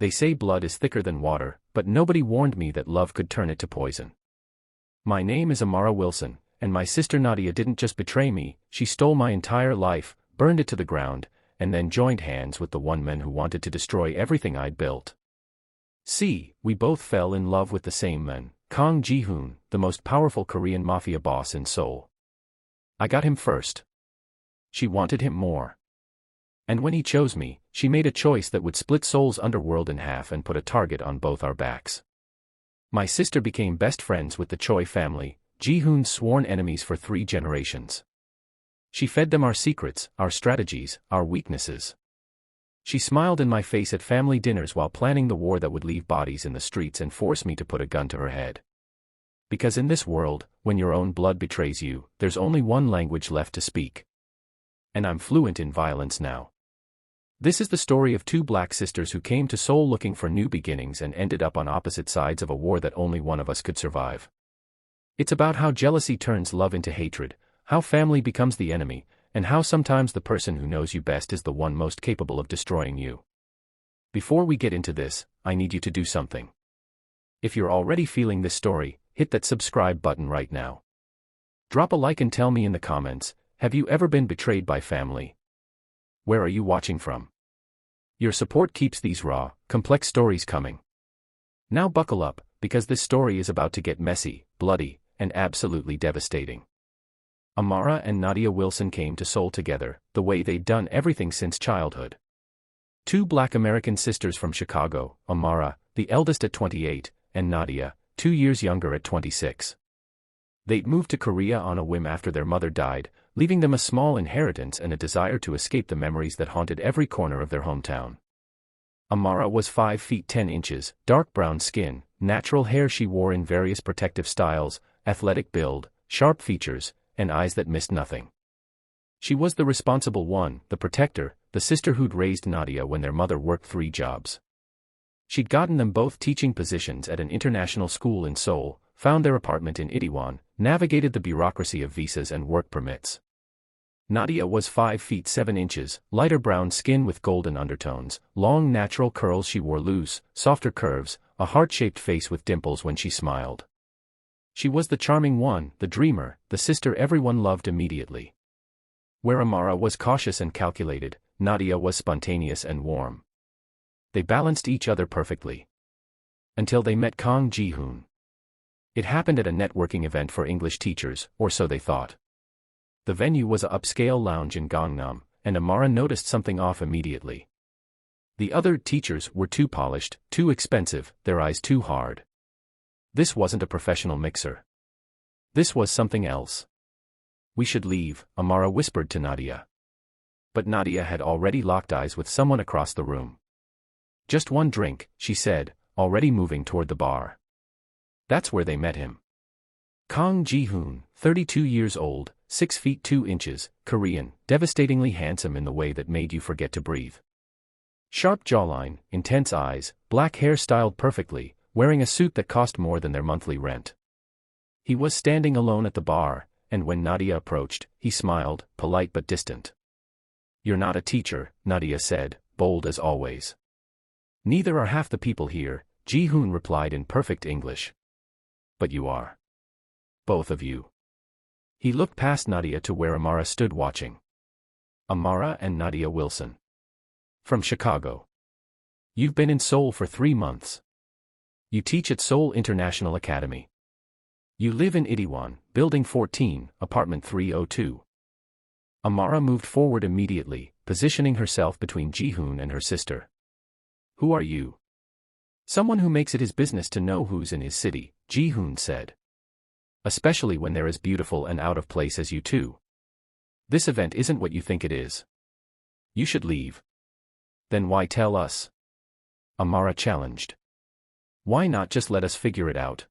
They say blood is thicker than water, but nobody warned me that love could turn it to poison. My name is Amara Wilson, and my sister Nadia didn't just betray me, she stole my entire life, burned it to the ground, and then joined hands with the one man who wanted to destroy everything I'd built. See, we both fell in love with the same man, Kang Ji-hoon, the most powerful Korean mafia boss in Seoul. I got him first. She wanted him more. And when he chose me, she made a choice that would split Seoul's underworld in half and put a target on both our backs. My sister became best friends with the Choi family, Ji-hoon's sworn enemies for 3 generations. She fed them our secrets, our strategies, our weaknesses. She smiled in my face at family dinners while planning the war that would leave bodies in the streets and force me to put a gun to her head. Because in this world, when your own blood betrays you, there's only one language left to speak. And I'm fluent in violence now. This is the story of 2 black sisters who came to Seoul looking for new beginnings and ended up on opposite sides of a war that only one of us could survive. It's about how jealousy turns love into hatred, how family becomes the enemy, and how sometimes the person who knows you best is the one most capable of destroying you. Before we get into this, I need you to do something. If you're already feeling this story, hit that subscribe button right now. Drop a like and tell me in the comments, have you ever been betrayed by family? Where are you watching from? Your support keeps these raw, complex stories coming. Now buckle up, because this story is about to get messy, bloody, and absolutely devastating. Amara and Nadia Wilson came to Seoul together, the way they'd done everything since childhood. 2 black American sisters from Chicago, Amara, the eldest at 28, and Nadia, 2 years younger at 26. They'd moved to Korea on a whim after their mother died, leaving them a small inheritance and a desire to escape the memories that haunted every corner of their hometown. Amara was 5 feet 10 inches, dark brown skin, natural hair she wore in various protective styles, athletic build, sharp features, and eyes that missed nothing. She was the responsible one, the protector, the sister who'd raised Nadia when their mother worked 3 jobs. She'd gotten them both teaching positions at an international school in Seoul, found their apartment in Itaewon, navigated the bureaucracy of visas and work permits. Nadia was 5 feet 7 inches, lighter brown skin with golden undertones, long natural curls she wore loose, softer curves, a heart-shaped face with dimples when she smiled. She was the charming one, the dreamer, the sister everyone loved immediately. Where Amara was cautious and calculated, Nadia was spontaneous and warm. They balanced each other perfectly. Until they met Kang Ji-hoon. It happened at a networking event for English teachers, or so they thought. The venue was a upscale lounge in Gangnam, and Amara noticed something off immediately. The other teachers were too polished, too expensive, their eyes too hard. This wasn't a professional mixer. This was something else. We should leave, Amara whispered to Nadia. But Nadia had already locked eyes with someone across the room. Just one drink, she said, already moving toward the bar. That's where they met him. Kang Ji-hoon, 32 years old, 6 feet 2 inches, Korean, devastatingly handsome in the way that made you forget to breathe. Sharp jawline, intense eyes, black hair styled perfectly, wearing a suit that cost more than their monthly rent. He was standing alone at the bar, and when Nadia approached, he smiled, polite but distant. "You're not a teacher," Nadia said, bold as always. "Neither are half the people here," Ji-hoon replied in perfect English. "But you are. Both of you." He looked past Nadia to where Amara stood watching. Amara and Nadia Wilson. From Chicago. You've been in Seoul for 3 months. You teach at Seoul International Academy. You live in Itaewon, Building 14, Apartment 302. Amara moved forward immediately, positioning herself between Ji-hoon and her sister. "Who are you?" "Someone who makes it his business to know who's in his city," Ji-hoon said. "Especially when they're as beautiful and out of place as you two. This event isn't what you think it is. You should leave." "Then why tell us?" Amara challenged. "Why not just let us figure it out?"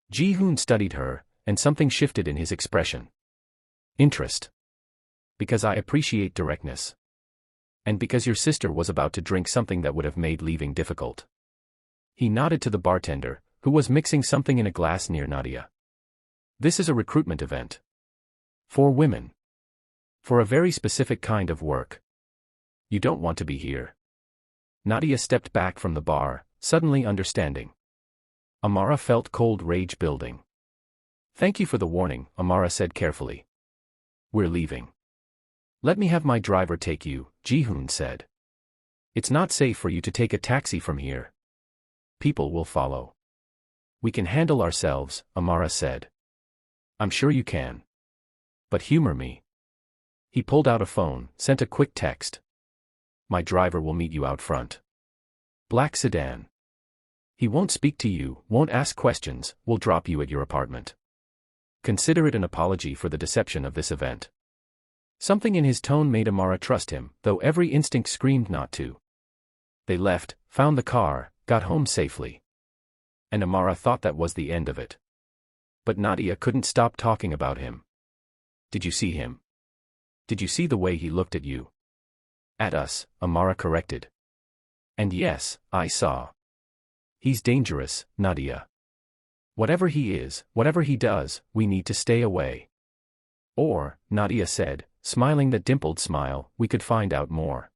Ji-hoon studied her, and something shifted in his expression. "Interest. Because I appreciate directness. And because your sister was about to drink something that would have made leaving difficult." He nodded to the bartender, who was mixing something in a glass near Nadia. "This is a recruitment event. For women. For a very specific kind of work. You don't want to be here." Nadia stepped back from the bar, suddenly understanding. Amara felt cold rage building. "Thank you for the warning," Amara said carefully. "We're leaving." "Let me have my driver take you," Ji-hoon said. "It's not safe for you to take a taxi from here. People will follow." "We can handle ourselves," Amara said. "I'm sure you can. But humor me." He pulled out a phone, sent a quick text. "My driver will meet you out front. Black sedan. He won't speak to you, won't ask questions, will drop you at your apartment. Consider it an apology for the deception of this event." Something in his tone made Amara trust him, though every instinct screamed not to. They left, found the car, got home safely. And Amara thought that was the end of it. But Nadia couldn't stop talking about him. "Did you see him? Did you see the way he looked at you?" "At us," Amara corrected. "And yes, I saw. He's dangerous, Nadia. Whatever he is, whatever he does, we need to stay away. Or," Nadia said, smiling that dimpled smile, "we could find out more."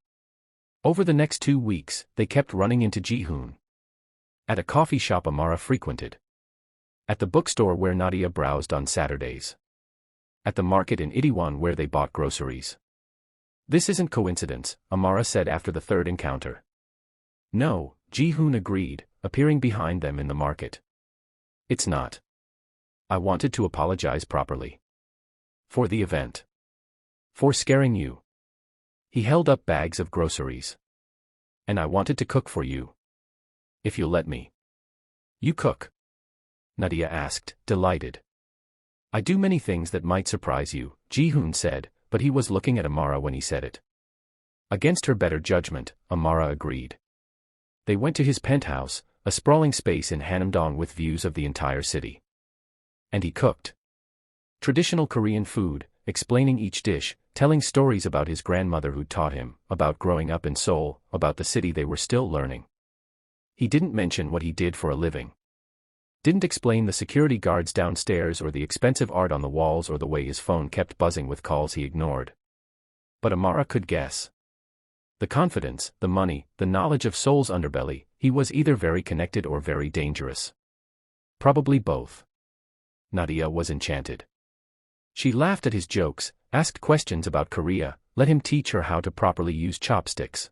Over the next 2 weeks, they kept running into Ji-hoon. At a coffee shop Amara frequented. At the bookstore where Nadia browsed on Saturdays. At the market in Itaewon where they bought groceries. "This isn't coincidence," Amara said after the third encounter. "No," Ji-hoon agreed, appearing behind them in the market. "It's not. I wanted to apologize properly. For the event. For scaring you." He held up bags of groceries. "And I wanted to cook for you. If you'll let me." "You cook?" Nadia asked, delighted. "I do many things that might surprise you," Ji-hoon said, but he was looking at Amara when he said it. Against her better judgment, Amara agreed. They went to his penthouse, a sprawling space in Hanamdong with views of the entire city. And he cooked traditional Korean food, explaining each dish, telling stories about his grandmother who taught him, about growing up in Seoul, about the city they were still learning. He didn't mention what he did for a living. Didn't explain the security guards downstairs or the expensive art on the walls or the way his phone kept buzzing with calls he ignored. But Amara could guess. The confidence, the money, the knowledge of Seoul's underbelly, he was either very connected or very dangerous. Probably both. Nadia was enchanted. She laughed at his jokes, asked questions about Korea, let him teach her how to properly use chopsticks.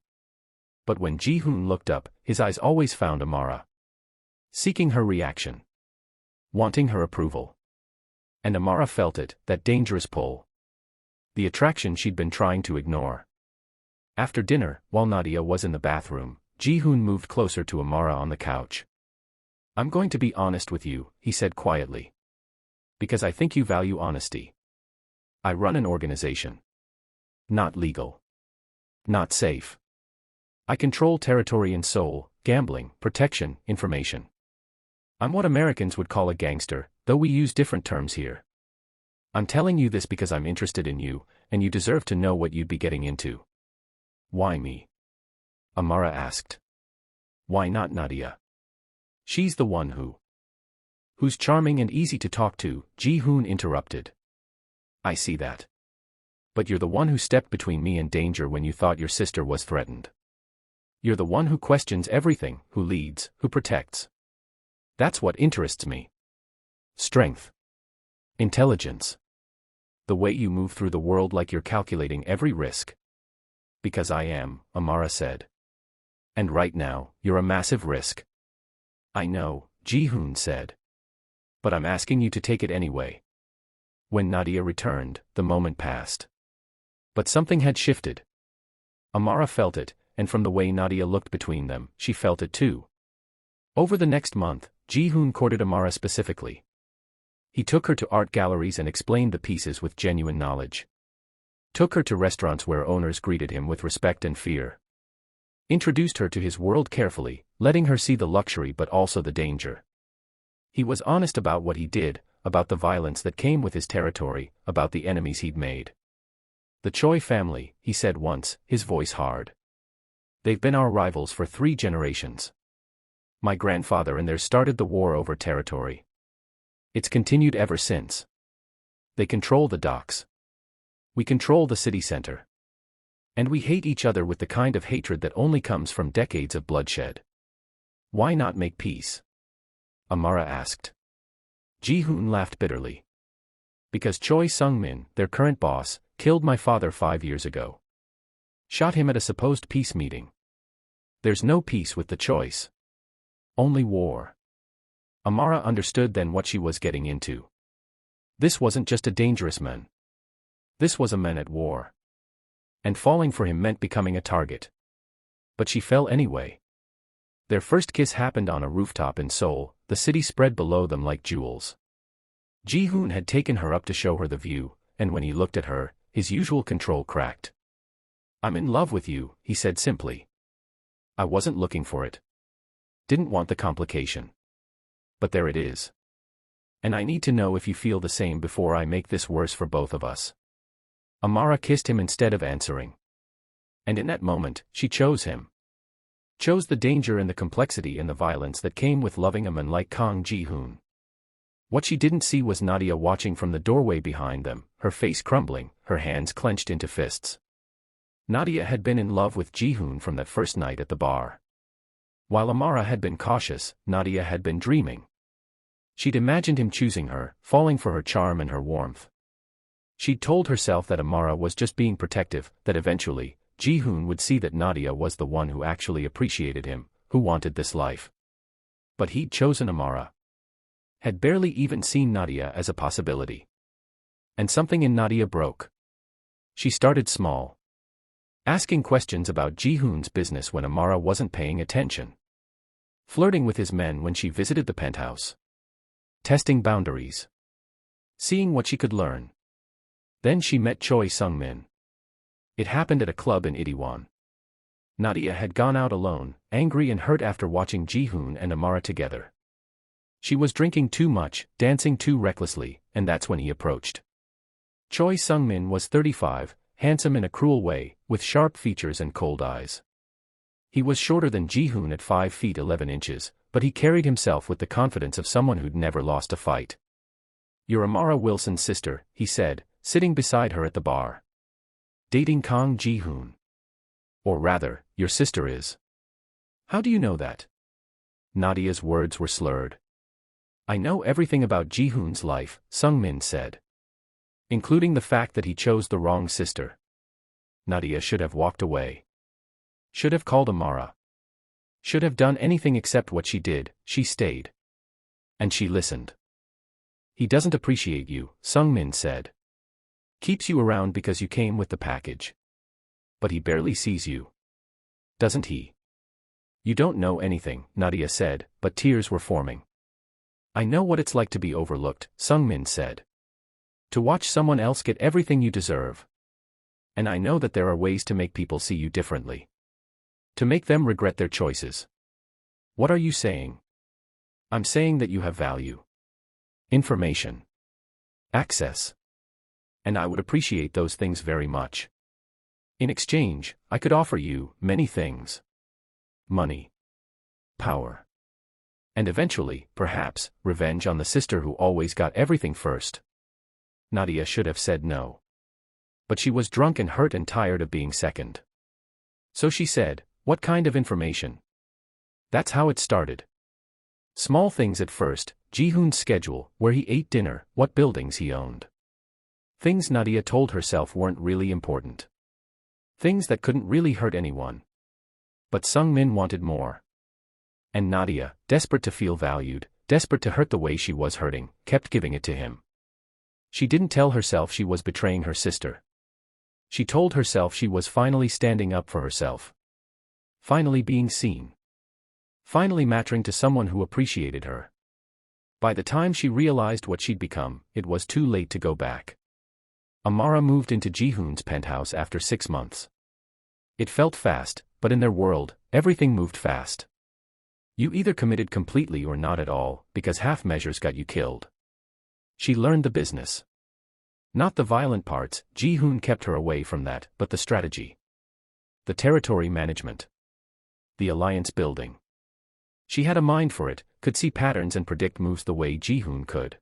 But when Ji-hoon looked up, his eyes always found Amara. Seeking her reaction. Wanting her approval. And Amara felt it, that dangerous pull. The attraction she'd been trying to ignore. After dinner, while Nadia was in the bathroom, Ji-hoon moved closer to Amara on the couch. "I'm going to be honest with you," he said quietly. "Because I think you value honesty. I run an organization. Not legal. Not safe. I control territory in Seoul, gambling, protection, information. I'm what Americans would call a gangster, though we use different terms here. I'm telling you this because I'm interested in you, and you deserve to know what you'd be getting into." "Why me?" Amara asked. "Why not Nadia? She's the one who's charming and easy to talk to," Ji-hoon interrupted. "I see that. But you're the one who stepped between me and danger when you thought your sister was threatened. You're the one who questions everything, who leads, who protects. That's what interests me. Strength. Intelligence. The way you move through the world like you're calculating every risk." "Because I am," Amara said. "And right now, you're a massive risk." "I know," Ji-hoon said. "But I'm asking you to take it anyway." When Nadia returned, the moment passed. But something had shifted. Amara felt it, and from the way Nadia looked between them, she felt it too. Over the next month, Ji-hoon courted Amara specifically. He took her to art galleries and explained the pieces with genuine knowledge. Took her to restaurants where owners greeted him with respect and fear. Introduced her to his world carefully, letting her see the luxury but also the danger. He was honest about what he did, about the violence that came with his territory, about the enemies he'd made. "The Choi family," he said once, his voice hard. "They've been our rivals for 3 generations. My grandfather and theirs started the war over territory. It's continued ever since. They control the docks. We control the city center. And we hate each other with the kind of hatred that only comes from decades of bloodshed. Why not make peace? Amara asked. Ji-hoon laughed bitterly. Because Choi Sung-min, their current boss, killed my father 5 years ago. Shot him at a supposed peace meeting. There's no peace with the choice. Only war. Amara understood then what she was getting into. This wasn't just a dangerous man. This was a man at war. And falling for him meant becoming a target. But she fell anyway. Their first kiss happened on a rooftop in Seoul, the city spread below them like jewels. Ji-hoon had taken her up to show her the view, and when he looked at her, his usual control cracked. "I'm in love with you," he said simply. "I wasn't looking for it. Didn't want the complication. But there it is. And I need to know if you feel the same before I make this worse for both of us." Amara kissed him instead of answering. And in that moment, she chose him. Chose the danger and the complexity and the violence that came with loving a man like Kang Ji-hoon. What she didn't see was Nadia watching from the doorway behind them, her face crumbling, her hands clenched into fists. Nadia had been in love with Ji-hoon from that first night at the bar. While Amara had been cautious, Nadia had been dreaming. She'd imagined him choosing her, falling for her charm and her warmth. She'd told herself that Amara was just being protective, that eventually, Ji-hoon would see that Nadia was the one who actually appreciated him, who wanted this life. But he'd chosen Amara. Had barely even seen Nadia as a possibility. And something in Nadia broke. She started small. Asking questions about Ji-hoon's business when Amara wasn't paying attention. Flirting with his men when she visited the penthouse. Testing boundaries. Seeing what she could learn. Then she met Choi Sung-min. It happened at a club in Itaewon. Nadia had gone out alone, angry and hurt after watching Ji-hoon and Amara together. She was drinking too much, dancing too recklessly, and that's when he approached. Choi Sung-min was 35, handsome in a cruel way, with sharp features and cold eyes. He was shorter than Ji-hoon at 5 feet 11 inches, but he carried himself with the confidence of someone who'd never lost a fight. "You're Amara Wilson's sister," he said, sitting beside her at the bar. "Dating Kang Ji-hoon. Or rather, your sister is." "How do you know that?" Nadia's words were slurred. "I know everything about Ji-hoon's life," Sung-min said. "Including the fact that he chose the wrong sister." Nadia should have walked away. Should have called Amara. Should have done anything except what she did. She stayed. And she listened. "He doesn't appreciate you," Sung-min said. "Keeps you around because you came with the package. But he barely sees you. Doesn't he?" "You don't know anything," Nadia said, but tears were forming. "I know what it's like to be overlooked," Sung-min said. "To watch someone else get everything you deserve. And I know that there are ways to make people see you differently. To make them regret their choices." "What are you saying?" "I'm saying that you have value. Information. Access. And I would appreciate those things very much. In exchange, I could offer you many things. Money. Power. And eventually, perhaps, revenge on the sister who always got everything first." Nadia should have said no. But she was drunk and hurt and tired of being second. So she said, "What kind of information?" That's how it started. Small things at first, Ji-hoon's schedule, where he ate dinner, what buildings he owned. Things Nadia told herself weren't really important. Things that couldn't really hurt anyone. But Sung-min wanted more. And Nadia, desperate to feel valued, desperate to hurt the way she was hurting, kept giving it to him. She didn't tell herself she was betraying her sister. She told herself she was finally standing up for herself. Finally being seen. Finally mattering to someone who appreciated her. By the time she realized what she'd become, it was too late to go back. Amara moved into Ji-hoon's penthouse after 6 months. It felt fast, but in their world, everything moved fast. You either committed completely or not at all, because half measures got you killed. She learned the business. Not the violent parts, Ji-hoon kept her away from that, but the strategy. The territory management. The alliance building. She had a mind for it, could see patterns and predict moves the way Ji-hoon could.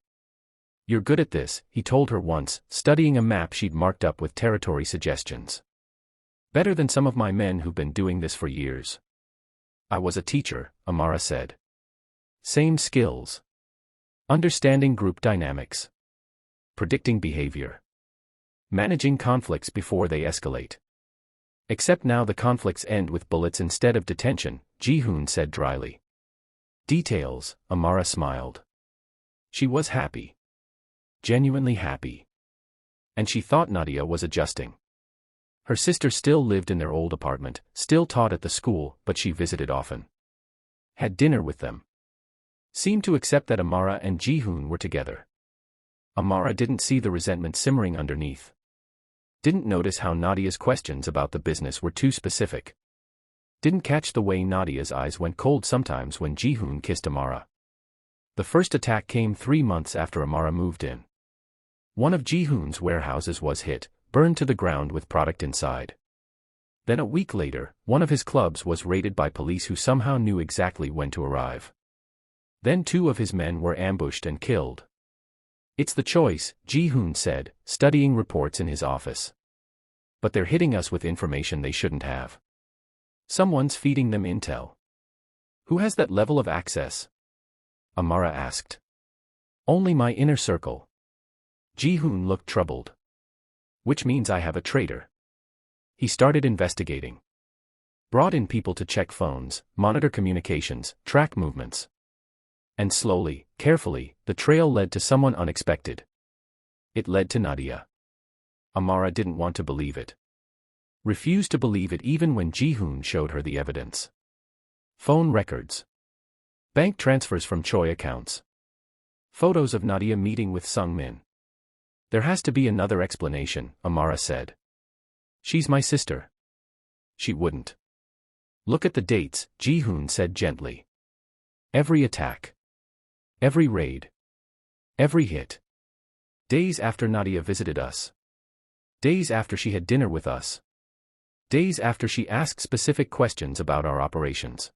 "You're good at this," he told her once, studying a map she'd marked up with territory suggestions. Better than some of my men who've been doing this for years. I was a teacher, Amara said. Same skills. Understanding group dynamics. Predicting behavior. Managing conflicts before they escalate. Except now the conflicts end with bullets instead of detention, Ji-hoon said dryly. Details, Amara smiled. She was happy. Genuinely happy. And she thought Nadia was adjusting. Her sister still lived in their old apartment, still taught at the school, but she visited often. Had dinner with them. Seemed to accept that Amara and Ji-hoon were together. Amara didn't see the resentment simmering underneath. Didn't notice how Nadia's questions about the business were too specific. Didn't catch the way Nadia's eyes went cold sometimes when Ji-hoon kissed Amara. The first attack came 3 months after Amara moved in. One of Ji-hoon's warehouses was hit, burned to the ground with product inside. Then a week later, one of his clubs was raided by police who somehow knew exactly when to arrive. Then 2 of his men were ambushed and killed. It's the choice, Ji-hoon said, studying reports in his office. But they're hitting us with information they shouldn't have. Someone's feeding them intel. Who has that level of access? Amara asked. Only my inner circle. Ji-hoon looked troubled. Which means I have a traitor. He started investigating. Brought in people to check phones, monitor communications, track movements. And slowly, carefully, the trail led to someone unexpected. It led to Nadia. Amara didn't want to believe it. Refused to believe it even when Ji-hoon showed her the evidence. Phone records. Bank transfers from Choi accounts. Photos of Nadia meeting with Sung-min. There has to be another explanation, Amara said. She's my sister. She wouldn't. Look at the dates, Ji-hoon said gently. Every attack. Every raid. Every hit. Days after Nadia visited us. Days after she had dinner with us. Days after she asked specific questions about our operations.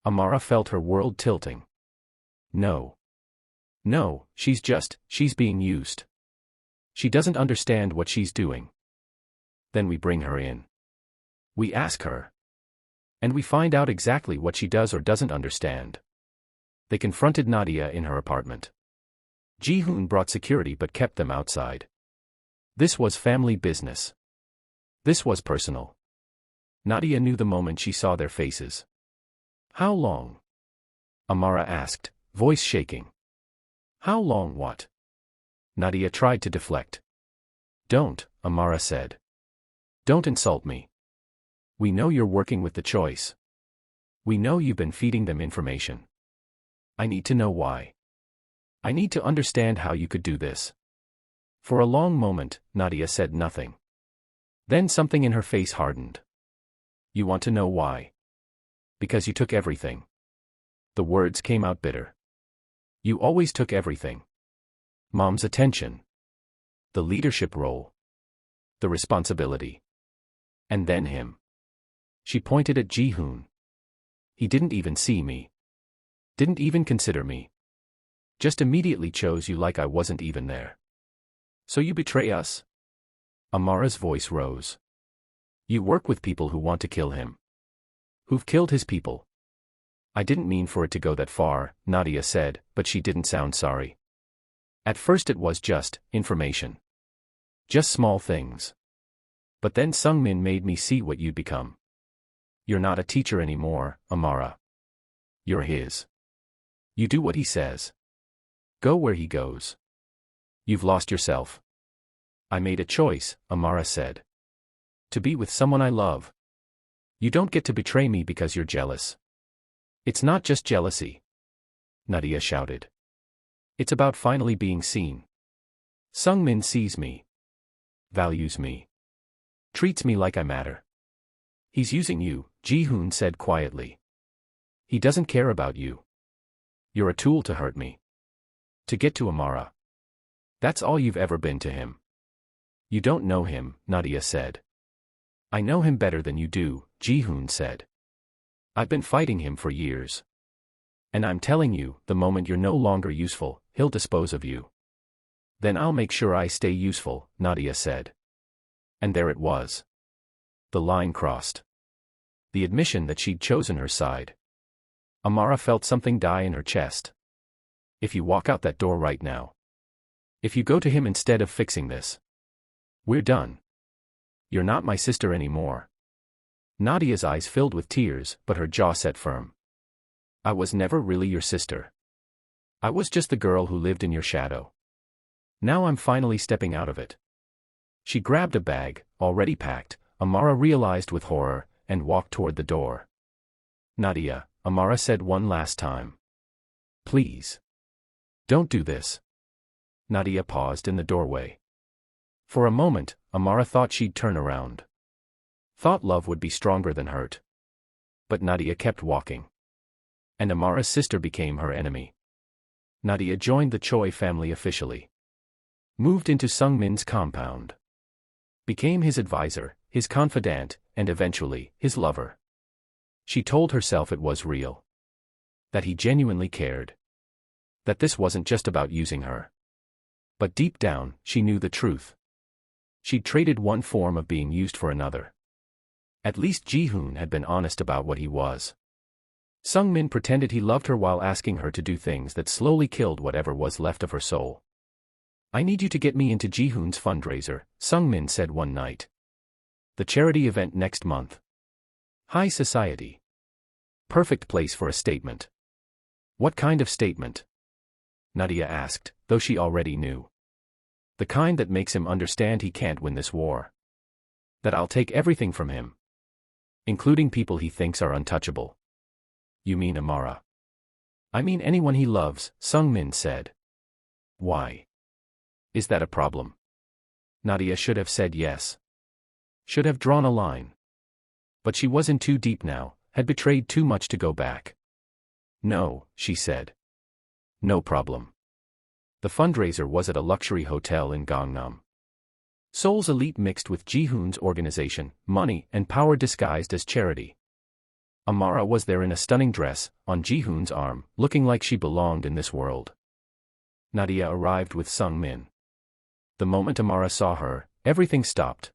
Amara felt her world tilting. No. No, she's being used. She doesn't understand what she's doing. Then we bring her in. We ask her. And we find out exactly what she does or doesn't understand. They confronted Nadia in her apartment. Ji-hoon brought security but kept them outside. This was family business. This was personal. Nadia knew the moment she saw their faces. How long? Amara asked, voice shaking. How long what? Nadia tried to deflect. Don't, Amara said. Don't insult me. We know you're working with the choice. We know you've been feeding them information. I need to know why. I need to understand how you could do this. For a long moment, Nadia said nothing. Then something in her face hardened. You want to know why? Because you took everything. The words came out bitter. You always took everything. Mom's attention. The leadership role. The responsibility. And then him. She pointed at Ji-hoon. He didn't even see me. Didn't even consider me. Just immediately chose you like I wasn't even there. So you betray us? Amara's voice rose. You work with people who want to kill him. Who've killed his people. I didn't mean for it to go that far, Nadia said, but she didn't sound sorry. At first it was just information. Just small things. But then Sung-min made me see what you'd become. You're not a teacher anymore, Amara. You're his. You do what he says. Go where he goes. You've lost yourself. I made a choice, Amara said. To be with someone I love. You don't get to betray me because you're jealous. It's not just jealousy. Nadia shouted. It's about finally being seen. Sung-min sees me. Values me. Treats me like I matter. He's using you, Ji-hoon said quietly. He doesn't care about you. You're a tool to hurt me. To get to Amara. That's all you've ever been to him. You don't know him, Nadia said. I know him better than you do, Ji-hoon said. I've been fighting him for years. And I'm telling you, the moment you're no longer useful, he'll dispose of you. Then I'll make sure I stay useful, Nadia said. And there it was. The line crossed. The admission that she'd chosen her side. Amara felt something die in her chest. If you walk out that door right now. If you go to him instead of fixing this. We're done. You're not my sister anymore. Nadia's eyes filled with tears, but her jaw set firm. I was never really your sister. I was just the girl who lived in your shadow. Now I'm finally stepping out of it. She grabbed a bag, already packed, Amara realized with horror, and walked toward the door. Nadia, Amara said one last time. Please. Don't do this. Nadia paused in the doorway. For a moment, Amara thought she'd turn around. Thought love would be stronger than hurt. But Nadia kept walking. And Amara's sister became her enemy. Nadia joined the Choi family officially. Moved into Sung-min's compound. Became his advisor, his confidant, and eventually, his lover. She told herself it was real. That he genuinely cared. That this wasn't just about using her. But deep down, she knew the truth. She'd traded one form of being used for another. At least Ji-hoon had been honest about what he was. Sung-min pretended he loved her while asking her to do things that slowly killed whatever was left of her soul. I need you to get me into Ji-hoon's fundraiser, Sung-min said one night. The charity event next month. High society. Perfect place for a statement. What kind of statement? Nadia asked, though she already knew. The kind that makes him understand he can't win this war. That I'll take everything from him. Including people he thinks are untouchable. You mean Amara? I mean anyone he loves, Sung-min said. Why? Is that a problem? Nadia should have said yes. Should have drawn a line. But she was in too deep now, had betrayed too much to go back. No, she said. No problem. The fundraiser was at a luxury hotel in Gangnam. Seoul's elite mixed with Ji-hoon's organization, money, and power disguised as charity. Amara was there in a stunning dress, on Ji-hoon's arm, looking like she belonged in this world. Nadia arrived with Sung-min. The moment Amara saw her, everything stopped.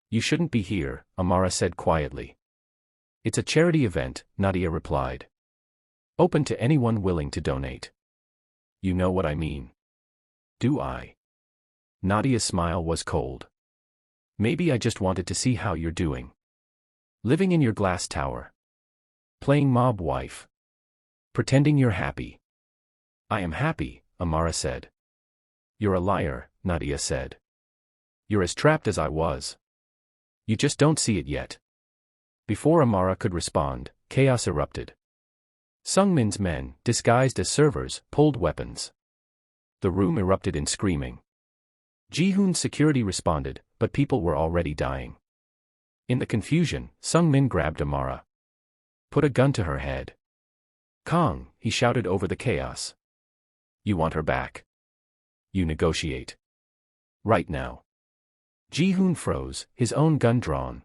You shouldn't be here, Amara said quietly. It's a charity event, Nadia replied. Open to anyone willing to donate. You know what I mean. Do I? Nadia's smile was cold. Maybe I just wanted to see how you're doing. Living in your glass tower. Playing mob wife. Pretending you're happy. I am happy, Amara said. You're a liar, Nadia said. You're as trapped as I was. You just don't see it yet. Before Amara could respond, chaos erupted. Sung-min's men, disguised as servers, pulled weapons. The room erupted in screaming. Ji-hoon's security responded, but people were already dying. In the confusion, Sung-min grabbed Amara. Put a gun to her head. Kang, he shouted over the chaos. You want her back? You negotiate. Right now. Ji-hoon froze, his own gun drawn.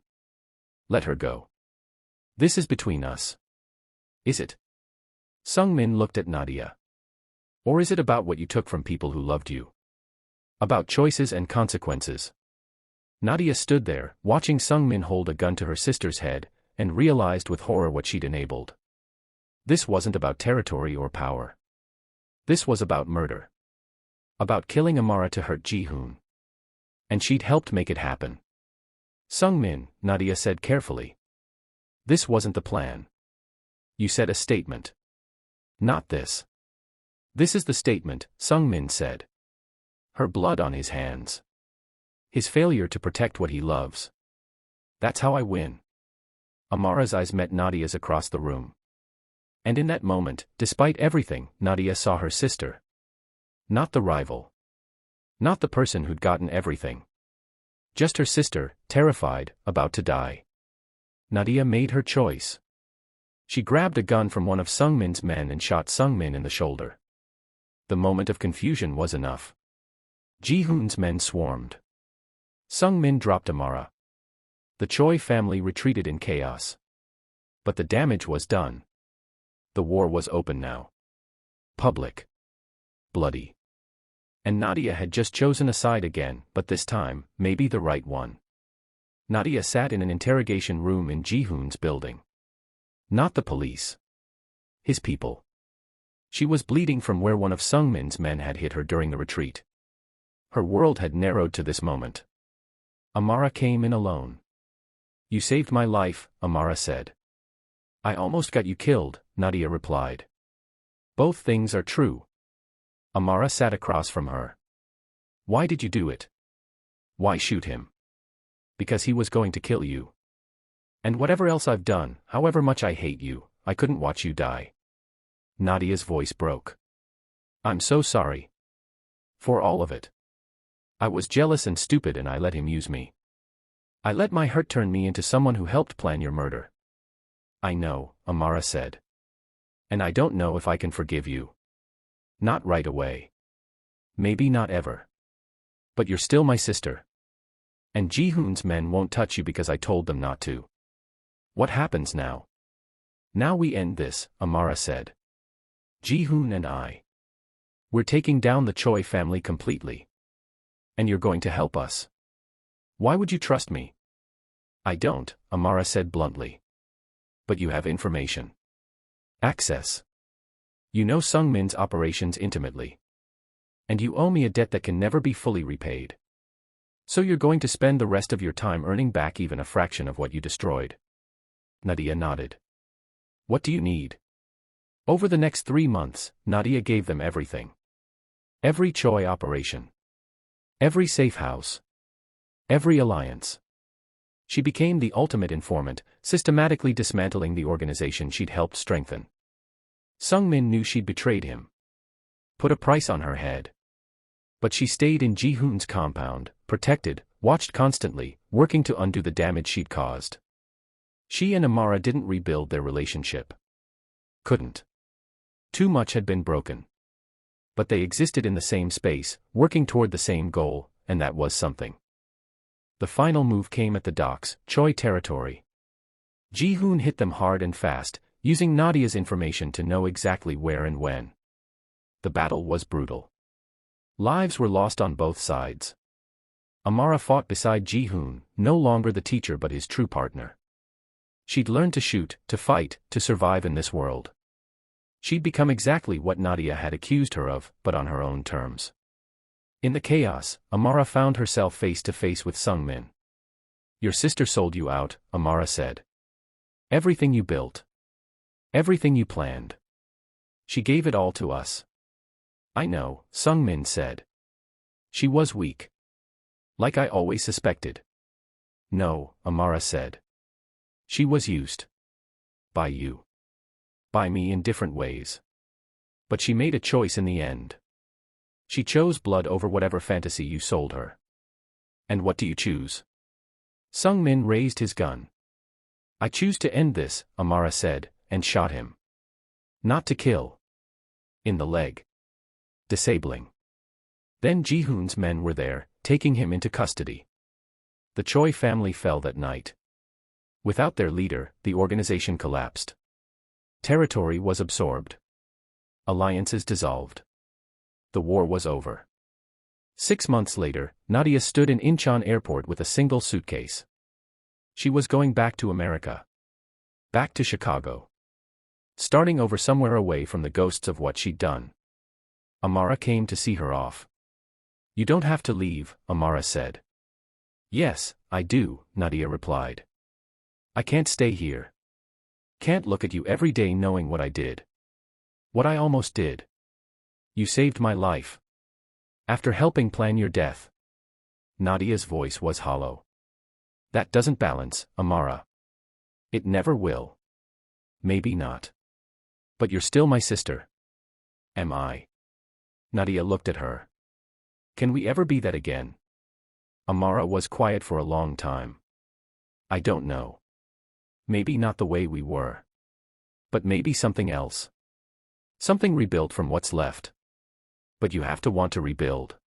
Let her go. This is between us. Is it? Sung-min looked at Nadia. Or is it about what you took from people who loved you? About choices and consequences. Nadia stood there, watching Sung-min hold a gun to her sister's head, and realized with horror what she'd enabled. This wasn't about territory or power. This was about murder. About killing Amara to hurt Ji-hoon. And she'd helped make it happen. Sung-min, Nadia said carefully. This wasn't the plan. You said a statement. Not this. This is the statement, Sung-min said. Her blood on his hands. His failure to protect what he loves. That's how I win. Amara's eyes met Nadia's across the room. And in that moment, despite everything, Nadia saw her sister. Not the rival. Not the person who'd gotten everything. Just her sister, terrified, about to die. Nadia made her choice. She grabbed a gun from one of Sung-min's men and shot Sung-min in the shoulder. The moment of confusion was enough. Ji-hoon's men swarmed. Sung-min dropped Amara. The Choi family retreated in chaos. But the damage was done. The war was open now. Public. Bloody. And Nadia had just chosen a side again, but this time, maybe the right one. Nadia sat in an interrogation room in Ji-hoon's building. Not the police. His people. She was bleeding from where one of Sung-min's men had hit her during the retreat. Her world had narrowed to this moment. Amara came in alone. "You saved my life," Amara said. "I almost got you killed," Nadia replied. "Both things are true." Amara sat across from her. "Why did you do it? Why shoot him?" "Because he was going to kill you. And whatever else I've done, however much I hate you, I couldn't watch you die." Nadia's voice broke. "I'm so sorry. For all of it. I was jealous and stupid and I let him use me. I let my hurt turn me into someone who helped plan your murder." "I know," Amara said. "And I don't know if I can forgive you. Not right away. Maybe not ever. But you're still my sister. And Ji-hoon's men won't touch you because I told them not to." "What happens now?" "Now we end this," Amara said. "Ji-hoon and I. We're taking down the Choi family completely. And you're going to help us. Why would you trust me?" "I don't," Amara said bluntly. "But you have information. Access. You know Sung-min's operations intimately. And you owe me a debt that can never be fully repaid. So you're going to spend the rest of your time earning back even a fraction of what you destroyed." Nadia nodded. "What do you need?" Over the next 3 months, Nadia gave them everything. Every Choi operation. Every safe house. Every alliance. She became the ultimate informant, systematically dismantling the organization she'd helped strengthen. Sung-min knew she'd betrayed him. Put a price on her head. But she stayed in Ji-hoon's compound, protected, watched constantly, working to undo the damage she'd caused. She and Amara didn't rebuild their relationship. Couldn't. Too much had been broken. But they existed in the same space, working toward the same goal, and that was something. The final move came at the docks, Choi territory. Ji-hoon hit them hard and fast, using Nadia's information to know exactly where and when. The battle was brutal. Lives were lost on both sides. Amara fought beside Ji-hoon, no longer the teacher but his true partner. She'd learned to shoot, to fight, to survive in this world. She'd become exactly what Nadia had accused her of, but on her own terms. In the chaos, Amara found herself face to face with Sung-min. "Your sister sold you out," Amara said. "Everything you built. Everything you planned. She gave it all to us." "I know," Sung-min said. "She was weak. Like I always suspected." "No," Amara said. "She was used. By you. By me in different ways. But she made a choice in the end. She chose blood over whatever fantasy you sold her." "And what do you choose?" Sung-min raised his gun. "I choose to end this," Amara said, and shot him. Not to kill. In the leg. Disabling. Then Ji-hoon's men were there, taking him into custody. The Choi family fell that night. Without their leader, the organization collapsed. Territory was absorbed. Alliances dissolved. The war was over. 6 months later, Nadia stood in Incheon airport with a single suitcase. She was going back to America. Back to Chicago. Starting over somewhere away from the ghosts of what she'd done. Amara came to see her off. "You don't have to leave," Amara said. "Yes, I do," Nadia replied. "I can't stay here. Can't look at you every day knowing what I did. What I almost did. You saved my life. After helping plan your death." Nadia's voice was hollow. "That doesn't balance, Amara. It never will. Maybe not. But you're still my sister." "Am I?" Nadia looked at her. "Can we ever be that again?" Amara was quiet for a long time. "I don't know. Maybe not the way we were. But maybe something else. Something rebuilt from what's left. But you have to want to rebuild.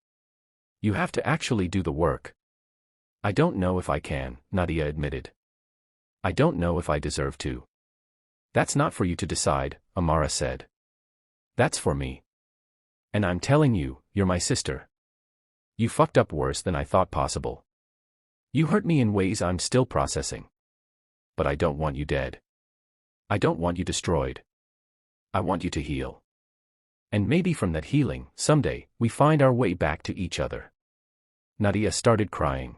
You have to actually do the work." "I don't know if I can," Nadia admitted. "I don't know if I deserve to." "That's not for you to decide," Amara said. "That's for me. And I'm telling you, you're my sister. You fucked up worse than I thought possible. You hurt me in ways I'm still processing. But I don't want you dead. I don't want you destroyed. I want you to heal. And maybe from that healing, someday, we find our way back to each other. Nadia started crying.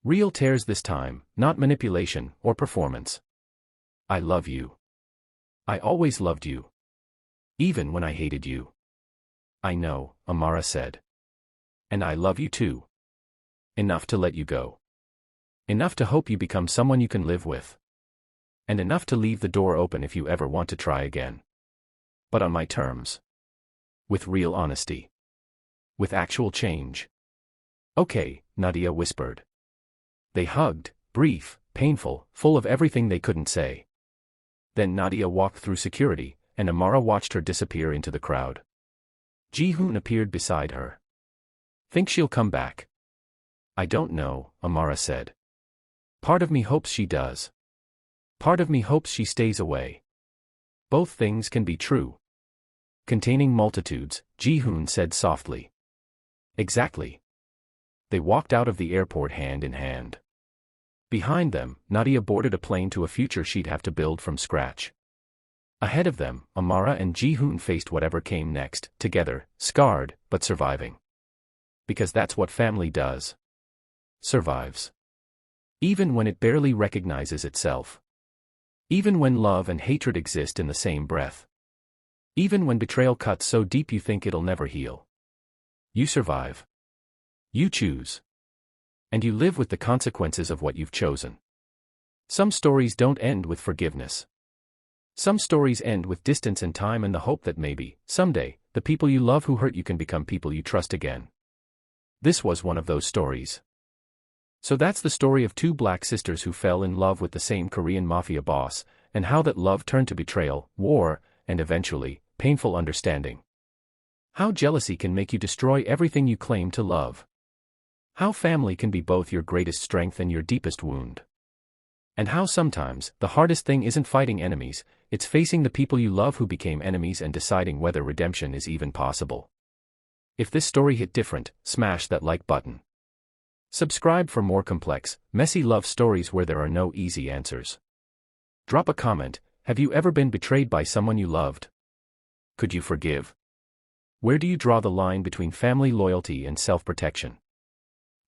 Real tears this time, not manipulation or performance. I love you. I always loved you. Even when I hated you. I know, Amara said. And I love you too. Enough to let you go. Enough to hope you become someone you can live with. And enough to leave the door open if you ever want to try again. But on my terms. With real honesty. With actual change. Okay, Nadia whispered. They hugged, brief, painful, full of everything they couldn't say. Then Nadia walked through security, and Amara watched her disappear into the crowd. Ji-hoon appeared beside her. Think she'll come back? I don't know, Amara said. Part of me hopes she does. Part of me hopes she stays away. Both things can be true. Containing multitudes, Ji-hoon said softly. Exactly. They walked out of the airport hand in hand. Behind them, Nadia boarded a plane to a future she'd have to build from scratch. Ahead of them, Amara and Ji-hoon faced whatever came next, together, scarred, but surviving. Because that's what family does. Survives. Even when it barely recognizes itself. Even when love and hatred exist in the same breath. Even when betrayal cuts so deep you think it'll never heal. You survive. You choose. And you live with the consequences of what you've chosen. Some stories don't end with forgiveness. Some stories end with distance and time and the hope that maybe, someday, the people you love who hurt you can become people you trust again. This was one of those stories. So that's the story of two black sisters who fell in love with the same Korean mafia boss, and how that love turned to betrayal, war, and eventually, painful understanding. How jealousy can make you destroy everything you claim to love. How family can be both your greatest strength and your deepest wound. And how sometimes, the hardest thing isn't fighting enemies, it's facing the people you love who became enemies and deciding whether redemption is even possible. If this story hit different, smash that like button. Subscribe for more complex, messy love stories where there are no easy answers. Drop a comment. Have you ever been betrayed by someone you loved? Could you forgive? Where do you draw the line between family loyalty and self-protection?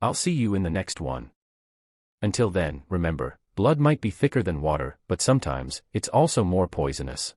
I'll see you in the next one. Until then, remember, blood might be thicker than water, but sometimes, it's also more poisonous.